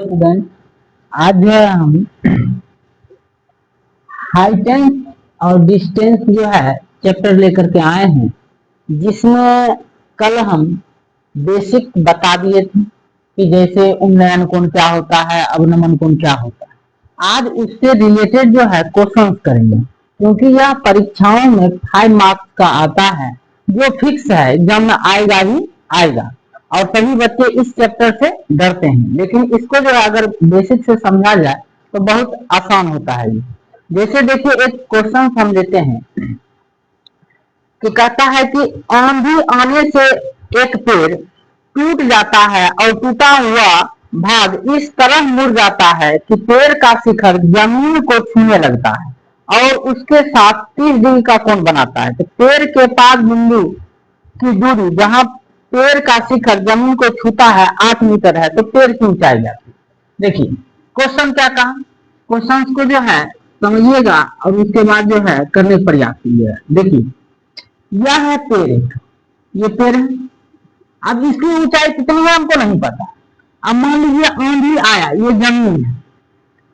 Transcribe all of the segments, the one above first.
Student, आज जो है हम हाइटेंस और डिस्टेंस जो है चैप्टर लेकर के आए हैं, जिसमें कल हम बेसिक बता दिए थे कि जैसे उन्नयन कोण क्या होता है, अवनमन कोण क्या होता है। आज उससे रिलेटेड जो है क्वेश्चंस करेंगे, क्योंकि यह परीक्षाओं में 5 मार्क्स का आता है, जो फिक्स है, एग्जाम में आएगा ही आएगा। और सभी बच्चे इस चैप्टर से डरते हैं, लेकिन इसको जो अगर बेसिक से समझा जाए तो बहुत आसान होता है। जैसे देखिए, एक क्वेश्चन हम लेते हैं कि कहता है कि आंधी आने से एक पेड़ टूट जाता है और टूटा हुआ भाग इस तरह मुड़ जाता है कि पेड़ का शिखर जमीन को छूने लगता है और उसके साथ 30 डिग्री का कोण बनाता है। तो पेड़ के पास बिंदु की दूरी जहां पेड़ का शिखर जमीन को छूता है 8 मीटर है, तो पेड़ की ऊंचाई जाती है। देखिए क्वेश्चन क्या कहा, क्वेश्चन को जो है समझिएगा और उसके बाद जो है करने प्रयास कीजिएगा। देखिए, यह है पेड़, ये पेड़ है। अब इसकी ऊंचाई कितनी है हमको नहीं पता। अब मान लीजिए आंधी आया, ये जमीन है,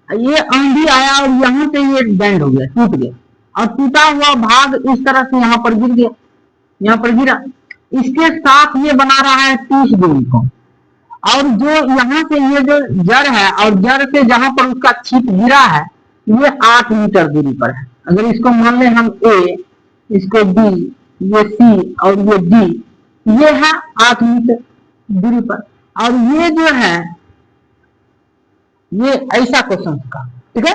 ये आंधी आया और यहाँ से ये बैंड हो गया, टूट गया, और टूटा हुआ भाग इस तरह से यहाँ पर गिर गया, यहाँ पर गिरा। इसके साथ ये बना रहा है 30 डिग्री को, और जो यहाँ से ये जो जड़ है और जड़ से जहां पर उसका छिप गिरा है ये 8 मीटर दूरी पर है। अगर इसको मान ले हम ए, इसको बी, ये सी और ये डी, ये है 8 मीटर दूरी पर। और ये जो है ये ऐसा क्वेश्चन का, ठीक है।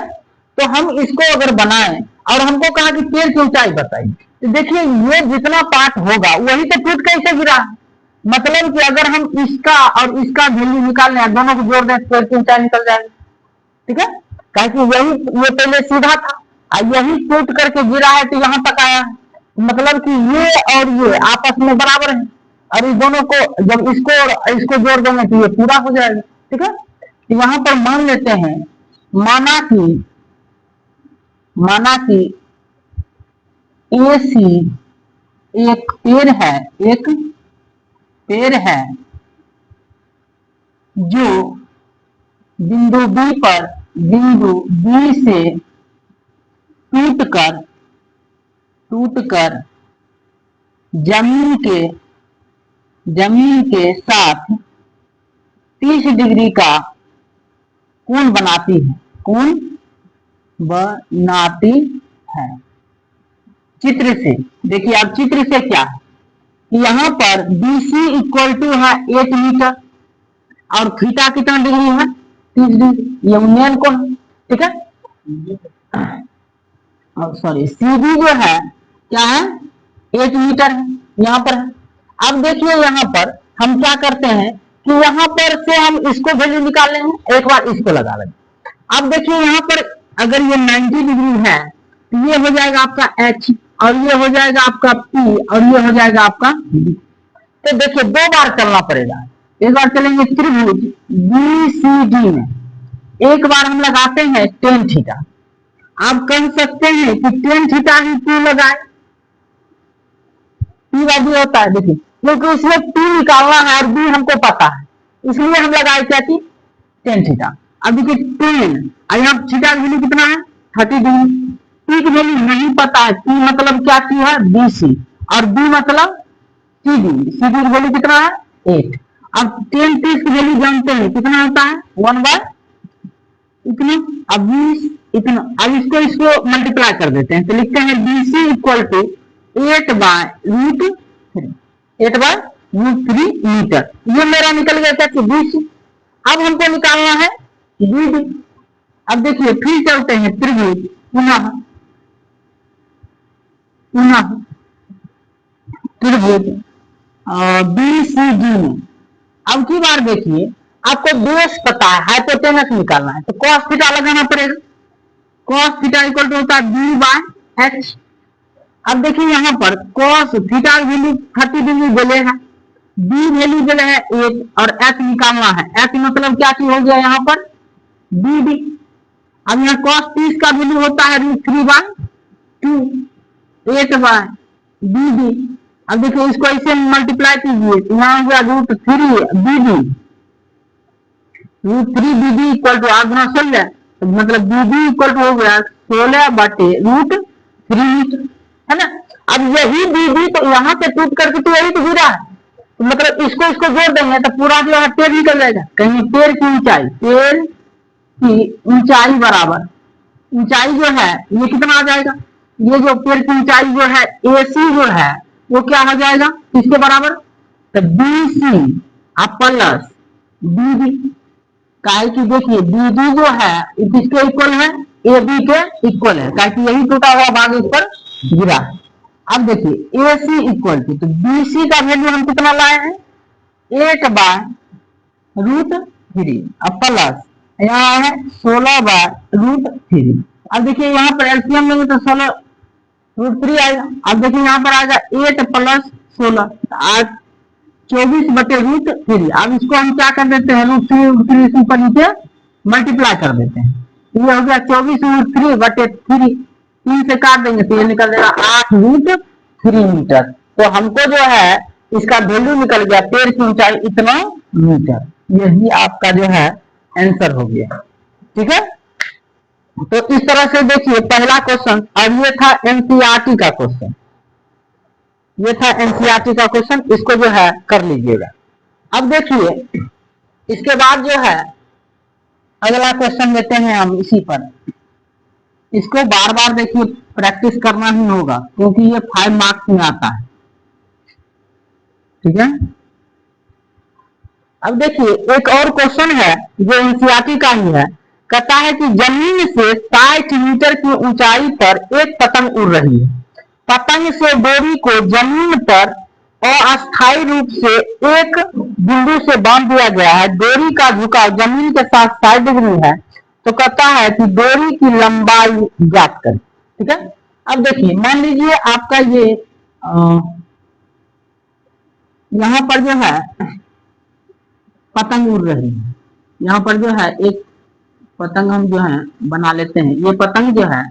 तो हम इसको अगर बनाएं और हमको कहा कि पेड़ की ऊंचाई बताइए, तो देखिए ये जितना पार्ट होगा वही तो टूट कैसे गिरा है। मतलब कि अगर हम इसका और इसका वैल्यू निकाल लें, दोनों को जोड़ दें, पेड़ की ऊंचाई निकल जाएगी, ठीक है। क्योंकि यही ये पहले सीधा था और यही टूट करके गिरा है तो यहाँ तक आया है। मतलब कि ये और ये आपस में बराबर है, और इस दोनों को जब इसको और इसको जोड़ देंगे तो ये पूरा हो जाएगा, ठीक है। तो यहाँ पर मान लेते हैं, माना कि AC एक पेड़ है, एक पेड़ है जो बिंदु B से टूटकर जमीन के साथ 30 डिग्री का कोण बनाती है। चित्र से देखिए, अब चित्र से क्या है कि यहाँ पर BC इक्वल टू है 8 मीटर और थीटा कितना डिग्री है, 30 डिग्री, ये उन्नयन कोण, ठीक है। और सॉरी CD जो है क्या है, 8 मीटर है, यहाँ पर है। अब देखिए यहाँ पर हम क्या करते हैं कि यहाँ पर से हम इसको वैल्यू निकाल लेंगे, एक बार इसको लगा लेंगे। अब देखिए यहाँ पर अगर ये 90 डिग्री है तो ये हो जाएगा आपका H, और ये हो जाएगा आपका P, और ये हो जाएगा आपका D। तो देखिए 2 बार चलना पड़ेगा। एक बार चलेंगे त्रिभुज BCD में, एक बार हम लगाते हैं tan थीटा। आप कह सकते हैं कि tan थीटा ही क्यों लगाए, P का भी होता है, देखिए क्योंकि इसमें P निकालना है और B हमको पता है, इसलिए हम लगाए क्या थी, tan थीटा। अब देखिए tan, यहाँ थीटा की वैल्यू कितना है, 30 डिग्री। P की वैल्यू नहीं पता है, P मतलब क्या की है, BC, और B मतलब CD की वैल्यू कितना है, 8। अब tan 30 की वैल्यू जानते हैं कितना होता है, 1/, इतना। अब 20 इतना, अब इसको मल्टीप्लाई कर देते हैं तो लिखते हैं BC इक्वल टू 8/√3 मीटर। ये मेरा निकल गया क्या, 20। अब हमको निकालना है BD। अब देखिए फिर चलते हैं त्रिभुज, पुनः त्रिभुज BCD में। अब की बार देखिए आपको बेस पता है, हाइपोटेनस निकालना है, तो cos थीटा लगाना पड़ेगा। cos थीटा इक्वल टू होता है B/H। अब देखिए यहाँ पर cos थीटा की वैल्यू 30 डिग्री बोले है, B वैल्यू बोले है 8, और H निकालना है। H मतलब क्या चीज हो गया यहाँ पर, BD। अब यहाँ cos 30 का वैल्यू होता है √3/2, 8/BD। अब देखिए इसको ऐसे मल्टीप्लाई कीजिए तो यहाँ हो गया √3BD, √3 बीबी इक्वल टू 8×16, तो मतलब बीबी इक्वल टू हो गया 16/√3 मीटर, है ना। अब यही बीबी तो यहाँ से टूट करके तो यही तो गिरा है, तो मतलब इसको जोड़ देंगे तो पूरा जो है पेड़ निकल जाएगा। कहीं पेड़ की ऊंचाई बराबर, ऊंचाई जो है ये कितना आ जाएगा, ये जो पेड़ की ऊंचाई जो है AC जो है वो क्या हो जाएगा इसके बराबर, तो BC अब प्लस BB, काहे की देखिए BB जो है किसके इक्वल है, AB के इक्वल है, काहे की यही टूटा हुआ भाग इस पर गिरा है। अब देखिए AC इक्वल टू, तो BC का वैल्यू हम कितना लाए हैं 8/√3, अब प्लस यहाँ है 16/√3। अब देखिए यहाँ पर एलसीएम लेंगे तो 16√3 आएगा। अब देखिए यहाँ पर आएगा 8 + 16, 24/√3। अब इसको हम क्या कर देते हैं √3 ऊपर नीचे मल्टीप्लाई कर देते हैं, ये हो गया 24√3/3, 3 से काट देंगे तो ये निकल जाएगा 8√3 मीटर। तो हमको जो है इसका वैल्यू निकल गया पेड़ की ऊंचाई इतना मीटर, यही आपका जो है आंसर हो गया। ठीक है, तो इस तरह से देखिए पहला क्वेश्चन, और ये था एनसीईआरटी का क्वेश्चन, ये था एनसीईआरटी का क्वेश्चन, इसको जो है कर लीजिएगा। अब देखिए इसके बाद जो है अगला क्वेश्चन लेते हैं हम इसी पर, इसको बार बार देखिए प्रैक्टिस करना ही होगा क्योंकि ये 5 मार्क्स में आता है। ठीक है, अब देखिए एक और क्वेश्चन है जो एनसीईआरटी का ही है, कहता है कि जमीन से 60 मीटर की ऊंचाई पर एक पतंग उड़ रही है, पतंग से डोरी को जमीन पर अस्थायी रूप से एक बिंदु से बांध दिया गया है, डोरी का झुकाव जमीन के साथ 60 डिग्री है, तो कहता है कि डोरी की लंबाई ज्ञात करें। ठीक है, अब देखिए मान लीजिए आपका ये यहाँ पर जो है पतंग उड़ रही है, यहाँ पर जो है एक पतंग हम जो है बना लेते हैं, ये पतंग जो है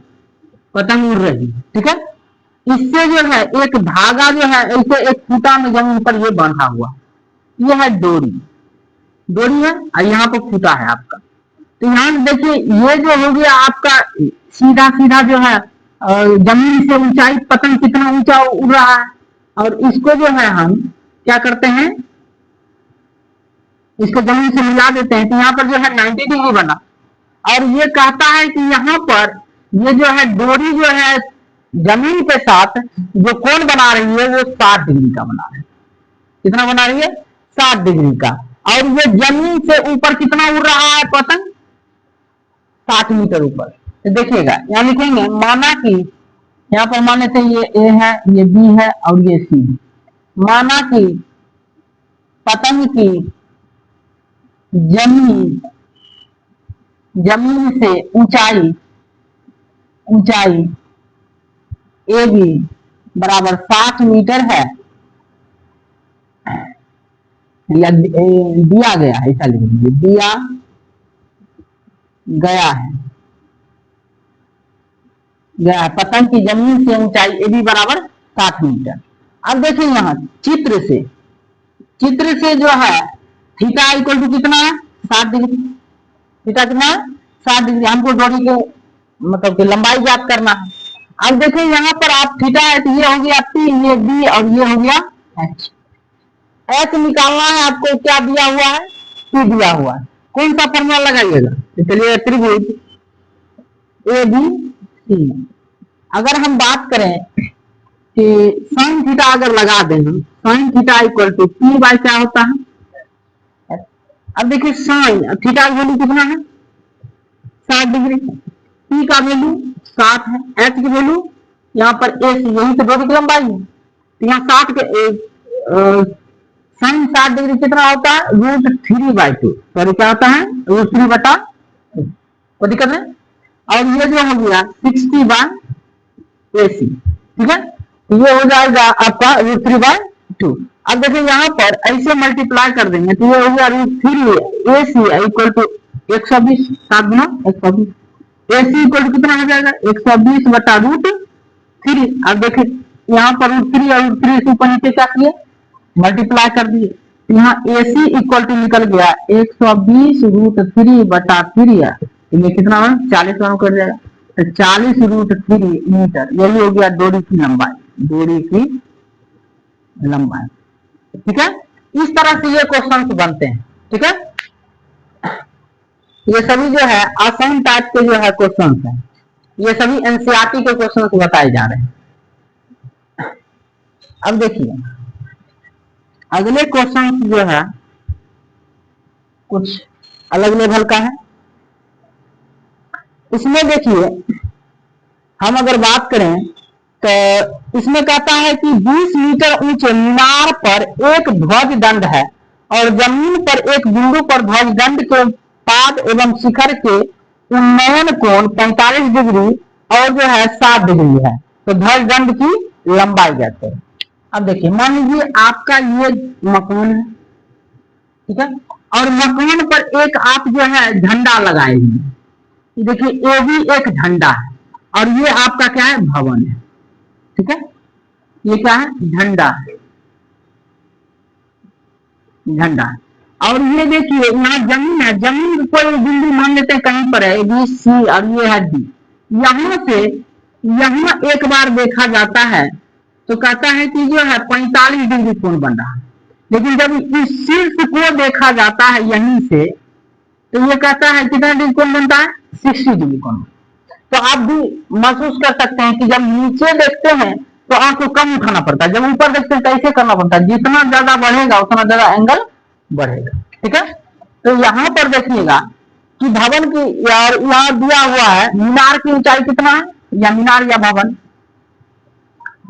पतंग उड़ रही है। ठीक है, इससे जो है एक धागा जो है ऐसे एक फूटा में जमीन पर ये बांधा हुआ, ये है डोरी, डोरी है और यहाँ पर फूटा है आपका। तो यहाँ देखिए ये जो हो गया आपका सीधा सीधा जो है जमीन से ऊंचाई, पतंग कितना ऊंचा उड़ रहा है, और इसको जो है हम क्या करते हैं इसको जमीन से मिला देते हैं, तो यहाँ पर जो है 90 डिग्री बना, और ये कहता है कि यहाँ पर ये जो है डोरी जो है जमीन के साथ जो कोण बना रही है वो 60 डिग्री का बना रही है। कितना बना रही है 60 डिग्री का, और ये जमीन से ऊपर कितना उड़ रहा है पतंग 60 मीटर ऊपर। तो देखिएगा यहाँ लिखेंगे, माना कि यहाँ पर माने थे ये ए है, ये बी है और ये सी, माना कि पतंग की जमीन से ऊंचाई ए बी बराबर 60 मीटर है, दिया गया है, ऐसा लिख लीजिए, दिया गया है पतंग की जमीन से ऊंचाई ए बी बराबर 60 मीटर। अब देखिए यहाँ चित्र से जो है थीटा इक्वल टू कितना है 60 डिग्री, थीटा कितना है 60 डिग्री, हमको डोरी के मतलब कि लंबाई ज्ञात करना है। अब देखिए यहाँ पर आप थीटा है तो ये हो गया P, ये B और ये हो गया H निकालना है आपको, क्या दिया हुआ है P दिया हुआ है, कौन सा फॉर्मूला लगाइएगा, तो चलिए त्रिभुज ABC, अगर हम बात करें कि साइन थीटा अगर लगा दें, sine theta equal to P by क्या होता है, अब देखिए साइन थीटा का वैल्यू कितना है 60 डिग्री, P का वैल्यू 60 है, H की वैल्यू यहाँ पर AC, यही तो डोरी की लंबाई है, तो यहाँ 60 के साइन 60 डिग्री कितना होता है √3/2, सॉरी क्या होता है √3/2, कोई दिक्कत नहीं, और ये जो हो गया 60/AC। ठीक है, ये हो जाएगा आपका √3/2। अब देखिए यहाँ पर ऐसे मल्टीप्लाई कर देंगे तो ये हो गया √3AC इक्वल टू 120, 7 गुना 120, AC इक्वल टू कितना हो जाएगा 120/√3। अब देखिए यहाँ पर √3 और √3 से ऊपर नीचे क्या किए मल्टीप्लाई कर दिए, यहाँ AC इक्वल टू निकल गया 120√3/3 है, ये कितना 40 कर जाएगा, तो 40√3 मीटर, यही हो गया डोरी की लंबाई, डोरी की लंबाई। ठीक है, इस तरह से ये क्वेश्चन बनते हैं। ठीक है, ये सभी जो है आसान टाइप के जो है क्वेश्चन है, ये सभी एनसीईआरटी के क्वेश्चन बताए जा रहे हैं। अब देखिए अगले क्वेश्चन जो है कुछ अलग लेवल का है। इसमें देखिए हम अगर बात करें तो इसमें कहता है कि 20 मीटर ऊंचे मीनार पर एक ध्वज दंड है और जमीन पर एक बिंदु पर ध्वज दंड के पाद एवं शिखर के उन्नयन कोण 45 डिग्री और जो है 7 डिग्री है, तो ध्वज दंड की लंबाई कहते हैं। अब देखिए मान लीजिए आपका ये मकान है, ठीक है, और मकान पर एक आप जो है झंडा लगाए हुए, देखिए ये भी एक झंडा है और ये आपका क्या है भवन है। ठीक है, ये क्या है झंडा है, झंडा है। और ये देखिए यहाँ जमीन है, जमीन कोई बिंदु मान लेते हैं कहीं पर है बी सी और ये है डी, यहाँ से यहाँ एक बार देखा जाता है तो कहता है कि जो है 45 डिग्री कोण बन रहा है, लेकिन जब इस शीर्ष को देखा जाता है यहीं से तो ये कहता है कितना डिग्री कोण बनता है 60 डिग्री कोण। तो आप भी महसूस कर सकते हैं कि जब नीचे देखते हैं तो आपको कम उठाना पड़ता है, जब ऊपर देखते हैं कैसे करना पड़ता है, जितना ज्यादा बढ़ेगा उतना ज्यादा एंगल बढ़ेगा। ठीक है, तो यहाँ पर देखिएगा कि भवन की यार यहाँ दिया हुआ है मीनार की ऊंचाई कितना है, या मीनार या भवन,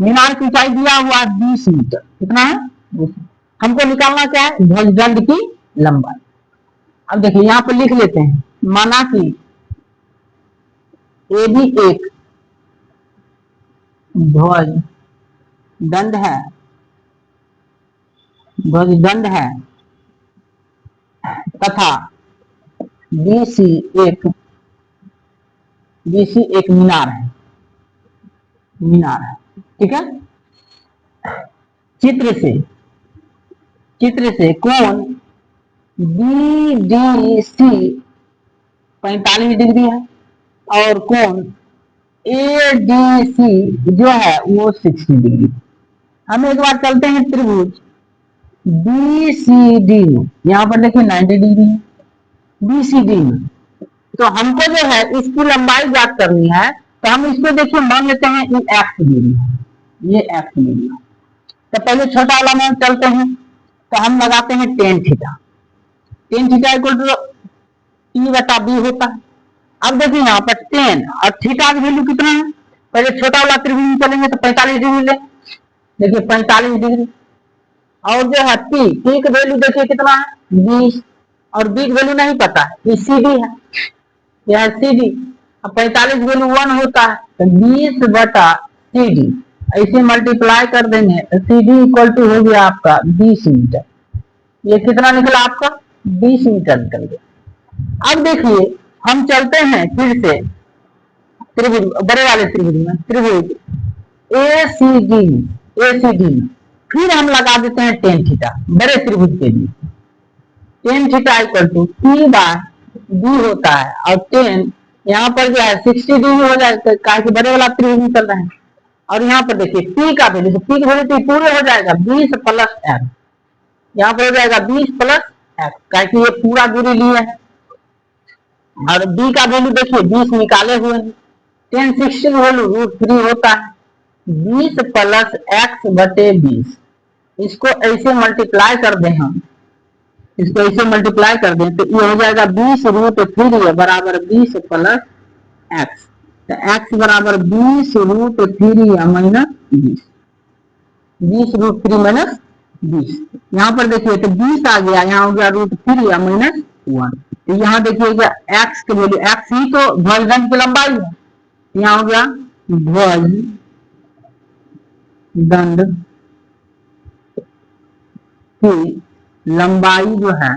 मीनार की ऊंचाई दिया हुआ है 20 मीटर, कितना है 20। हमको निकालना क्या है ध्वज दंड की लंबाई। अब देखिए यहाँ पर लिख लेते हैं, माना कि ये भी एक ध्वज दंड है, ध्वज दंड है तथा BC एक मीनार है, मीनार है। ठीक है, चित्र से कोण BDC 45 डिग्री है और कोण ADC जो है वो 60 डिग्री। हम एक बार चलते हैं त्रिभुज BCD में, यहाँ पर देखिए 90 डिग्री है BCD में, तो हमको जो है इसकी लंबाई ज्ञात करनी है, तो हम इसको देखिए मान लेते हैं ये x डिग्री है, ये x डिग्री है। तो पहले छोटा वाला में चलते हैं, तो हम लगाते हैं tan theta, tan theta equal to P/B होता है। अब देखिए यहाँ पर tan और थीटा की वैल्यू कितना है, पहले छोटा वाला त्रिभुज में चलेंगे तो 45 डिग्री ले, देखिए 45 डिग्री, और जो है P का वैल्यू देखिए कितना है 20, और B की वैल्यू नहीं पता है, ये CD है, यह CD। अब 45 वैल्यू 1 होता है तो 20/CD, ऐसे मल्टीप्लाई कर देंगे तो CD इक्वल टू हो गया आपका 20 मीटर। ये कितना निकला आपका 20 मीटर निकल गया। अब देखिए हम चलते हैं फिर से त्रिभुज, बड़े वाले त्रिभुज में, त्रिभुज ACD में फिर हम लगा देते हैं tan थीटा बड़े त्रिभुज के लिए। tan theta equal to P/B होता है, और tan यहाँ पर जो है 60 डिग्री हो जाएगा, क्योंकि बड़े वाला त्रिभुज में चल रहा है। और यहाँ पर देखिए P का वैल्यू, तो P की वैल्यू तो पूरे हो जाएगा 20 + x, यहाँ पर हो जाएगा 20 + x, क्योंकि ये पूरा दूरी लिए है। और B का वैल्यू देखिए 20 निकाले हुए हैं, tan 60 वैल्यू √3 होता है 20 + x/20। इसको ऐसे मल्टीप्लाई कर दें हम, इसको ऐसे मल्टीप्लाई कर दें तो ये हो जाएगा 20√3 बराबर 20 + x, तो x बराबर 20√3 माइनस 20, 20√3 - 20। यहाँ पर देखिए तो 20 आ गया, यहाँ हो गया √3 माइनस 1, तो यहाँ देखिएगा x के वैल्यू, x ही तो ध्वज दंड की लंबाई है, यहाँ हो गया ध्वज दंड की लंबाई जो है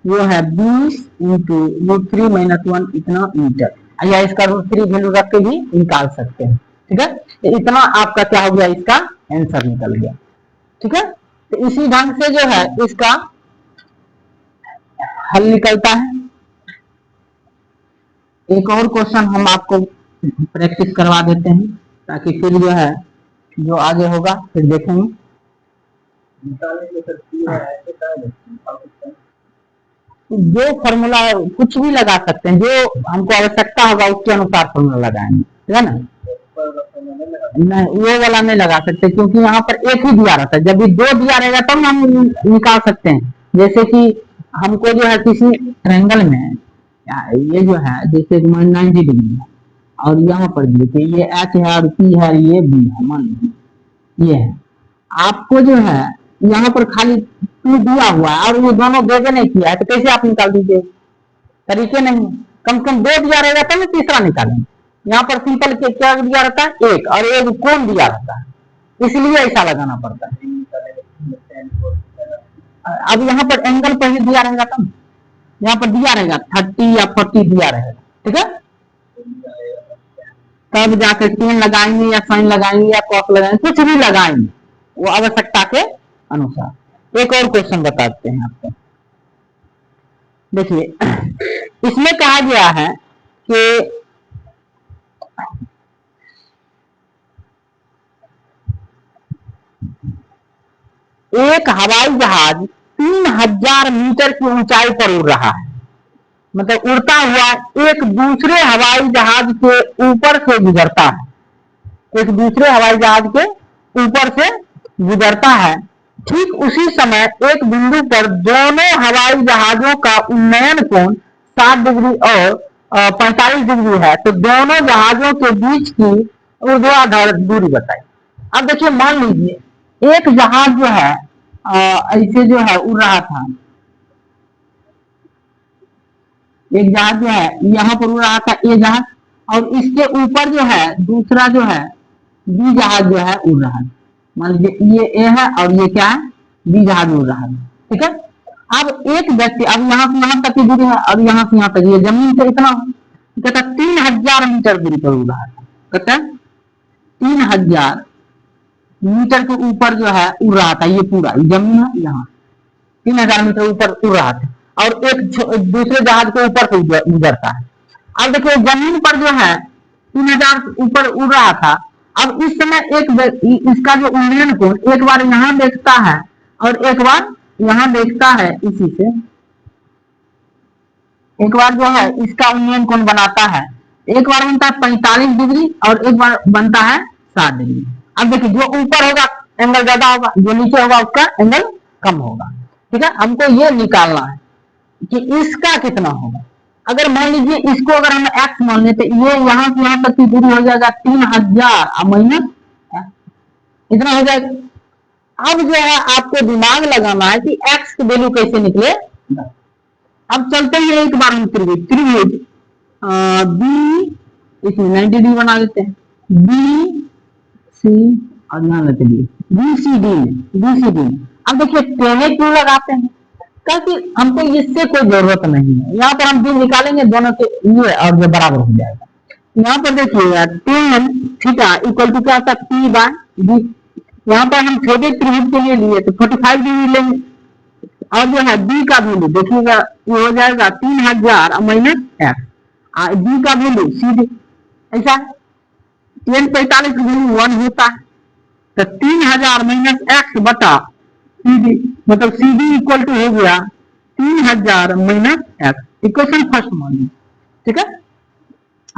वो है 20 × √3 - 1 इतना मीटर, या इसका √3 वैल्यू रख के भी निकाल सकते हैं। ठीक है, तो इतना आपका क्या हो गया, इसका आंसर निकल गया। ठीक है, तो इसी ढंग से जो है इसका हल निकलता है। एक और क्वेश्चन हम आपको प्रैक्टिस करवा देते हैं ताकि फिर जो है जो आगे होगा फिर देखेंगे। जो फॉर्मूला कुछ भी लगा सकते हैं, जो हमको आवश्यकता होगा उसके अनुसार फॉर्मूला लगाएंगे, ठीक है ना। नहीं, वो वाला नहीं लगा सकते क्योंकि यहाँ पर एक ही दिया रहता है। जब भी दो दिया रहेगा तब हम निकाल सकते हैं। जैसे कि हमको जो है किसी ट्रायंगल में ये जो है जैसे 90 डिग्री है और यहाँ पर देखिए ये एच है और पी है, ये बी है, मान लीजिए ये है। आपको जो है यहाँ पर खाली टू दिया हुआ है और ये दोनों देवे नहीं किया है, तो कैसे आप निकाल दीजिए? तरीके नहीं। कम से कम दो दिया रहेगा तब तो तीसरा निकालेंगे। यहाँ पर सिंपल के क्या दिया रहता है? एक, और एक कोण दिया रहता है, इसलिए ऐसा लगाना पड़ता है। अब यहाँ पर एंगल पहले दिया रहेगा तब, यहाँ पर दिया रहेगा 30 या 40 दिया रहेगा, ठीक है। तब जाकर टेन लगाएंगे या साइन लगाएंगे या कॉस लगाएंगे, कुछ भी लगाएंगे वो आवश्यकता के अनुसार। एक और क्वेश्चन बताते हैं आपको। देखिए इसमें कहा गया है कि एक हवाई जहाज 3000 मीटर की ऊंचाई पर उड़ रहा है, मतलब उड़ता हुआ एक दूसरे हवाई जहाज के ऊपर से गुजरता है, एक दूसरे हवाई जहाज के ऊपर से गुजरता है। ठीक उसी समय एक बिंदु पर दोनों हवाई जहाजों का उन्नयन कोण 60 डिग्री और 45 डिग्री है, तो दोनों जहाजों के बीच की ऊर्ध्वाधर दूरी बताइए। अब देखिए मान लीजिए एक जहाज जो है ऐसे जो है उड़ रहा था, एक जहाज जो है यहाँ पर उड़ रहा था ए जहाज, और इसके ऊपर जो है दूसरा जो है बी जहाज जो है उड़ रहा है। मान लीजिए ये ए है और ये क्या है? बी जहाज उड़ रहा है, ठीक है। अब एक व्यक्ति, अब यहाँ से यहाँ तक की दूरी है, अब यहाँ से यहाँ तक ये जमीन से इतना कहता 3000 मीटर दूरी पर उड़ रहा है, कहता है 3000 मीटर के ऊपर जो है उड़ रहा था, ये पूरा जमीन है यहाँ 3000 मीटर ऊपर उड़ रहा था और एक दूसरे जहाज के ऊपर से गुजरता है। अब देखिए जमीन पर जो है 3000 ऊपर उड़ रहा था, अब इस समय एक इसका जो उन्नयन कोण एक बार यहाँ देखता है और एक बार यहाँ देखता है, इसी से एक बार जो है इसका उन्नयन कोण बनाता है, एक बार बनता है 45 डिग्री और एक बार बनता है 60 डिग्री। अब देखिए जो ऊपर होगा एंगल ज्यादा होगा, जो नीचे होगा उसका एंगल कम होगा, ठीक है। हमको ये निकालना है कि इसका कितना होगा। अगर मान लीजिए इसको अगर हम x मान लेते, ये यहाँ से यहाँ तक की दूरी हो जाएगा 3000 माइनस इतना हो जाएगा। अब जो है आपको दिमाग लगाना है कि x की वैल्यू कैसे निकले। अब चलते हैं एक बार हम त्रिभुज बी, इसमें 90 डिग्री बना लेते हैं, बी सी और यहाँ लेते बी सी डी। अब देखिए टेने क्यों लगाते हैं? क्योंकि हमको इससे कोई जरूरत नहीं है। यहाँ पर हम बी निकालेंगे दोनों के लिए और जो बराबर हो जाएगा। यहाँ पर देखिए tan थीटा इक्वल टू क्या होता है? P by B. यहाँ पर हम छोटे त्रिभुज के लिए लिए तो 45 डिग्री लेंगे और जो है बी का वैल्यू देखिएगा ये हो जाएगा 3000 माइनस एक्स, बी का वैल्यू सीधे ऐसा 45 की वैल्यू 1 होता है, तो 3000 माइनस एक्स बटा CD, मतलब CD इक्वल टू हो गया 3000 माइनस एक्स। इक्वेशन फर्स्ट मान ली, ठीक है।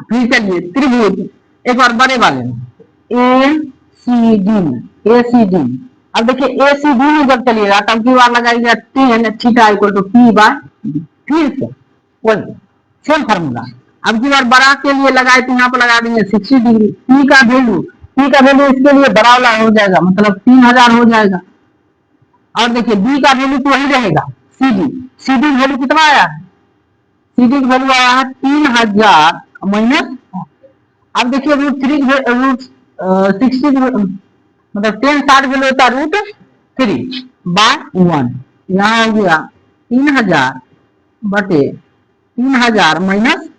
फिर चलिए त्रिभुज एक बार बड़े वाले में ACD। अब देखिए ACD में जब चलिएगा तब की बार लगाइएगा tan theta equal to P by D। फिर से वही सेम फार्मूला, अब की बार बड़ा के लिए लगाए तो यहाँ पर लगा देंगे 60 डिग्री। P का वैल्यू इसके लिए बड़ा वाला हो जाएगा, मतलब 3000 हो जाएगा। और देखिए बी का वैल्यू तो वही रहेगा सीडी वैल्यू कितना आया है? सीडी की वैल्यू आया है 3000 माइनस। अब देखिए रूट 60 मतलब 10 60 वैल्यू होता है √3 बाय 1। यहाँ हो गया 3000 बटे 3000 माइनस,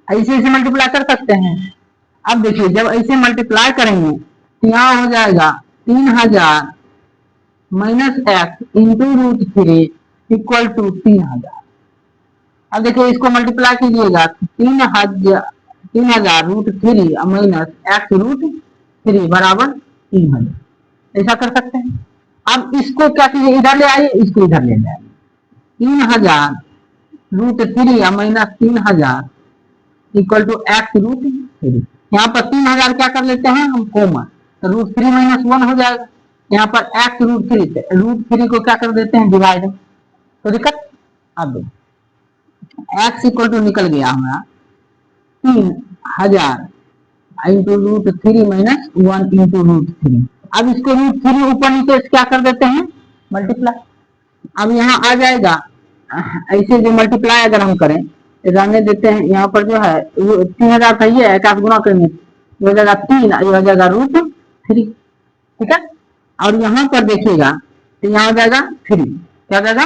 ऐसे मल्टीप्लाई कर सकते हैं। अब देखिए जब ऐसे मल्टीप्लाई करेंगे तो यहाँ हो जाएगा 3000 minus x into root 3 equal to 3000। अब देखिए इसको मल्टीप्लाई कीजिएगा, 3000 रूट 3 माइनस एक्स रूट 3 बराबर 3000। ऐसा कर सकते हैं। अब इसको क्या कीजिए, इधर ले आइए, इसको इधर ले जाइए। 3000 root 3 minus 3000 equal to x root 3। यहाँ पर 3000 क्या कर लेते हैं हम कॉमन, तो रूट 3 माइनस 1 हो जाएगा। यहाँ पर एक्स रूट 3 से रूट 3 को क्या कर देते हैं डिवाइड, तो दिक्कत। अब एक्स इक्वल टू निकल गया हमारा 3000 into root 3 minus 1 into root 3। अब इसको रूट 3 ऊपर नीचे क्या कर देते हैं मल्टीप्लाई। अब यहाँ आ जाएगा, ऐसे जो मल्टीप्लाई अगर हम करें रहने देते हैं, यहाँ पर जो है 3000 था, ये एक गुना करेंगे हो जाएगा 3, हो जाएगा रूट 3, ठीक है। और यहाँ पर देखिएगा तो यहाँ हो जाएगा 3, क्या जाएगा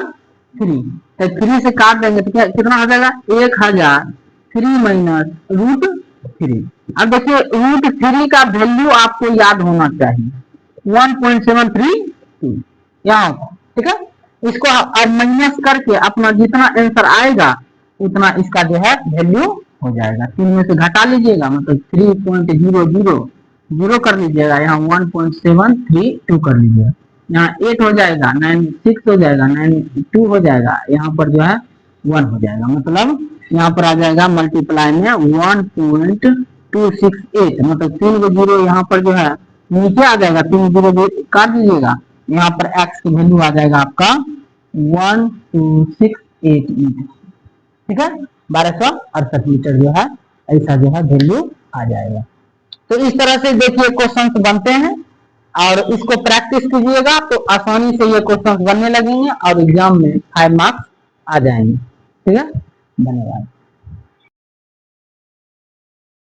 3, तो 3 से काट देंगे तो क्या कितना हो जाएगा 1000 3 माइनस रूट 3। अब देखिए रूट 3 का वैल्यू आपको याद होना चाहिए 1.732 यहाँ होगा, ठीक है। इसको अब माइनस करके अपना जितना आंसर आएगा उतना इसका जो है वैल्यू हो जाएगा। 3 में से घटा लीजिएगा, मतलब 3.000 कर लीजिएगा, यहाँ 1.732 कर लीजिएगा, यहाँ 8 हो जाएगा, 96 हो जाएगा, 92 हो जाएगा, यहाँ पर जो है 1 हो जाएगा। मतलब यहाँ पर आ जाएगा मल्टीप्लाई में 1.268, मतलब 3 को 0 यहाँ पर जो है नीचे आ जाएगा, 3 0 काट दीजिएगा, यहाँ पर x की वैल्यू आ जाएगा आपका 1268 मीटर, ठीक है। 1268 मीटर जो है ऐसा जो है वैल्यू आ जाएगा। तो इस तरह से देखिए क्वेश्चंस बनते हैं और इसको प्रैक्टिस कीजिएगा तो आसानी से ये क्वेश्चंस बनने लगेंगे और एग्जाम में 5 मार्क्स आ जाएंगे, ठीक है। धन्यवाद।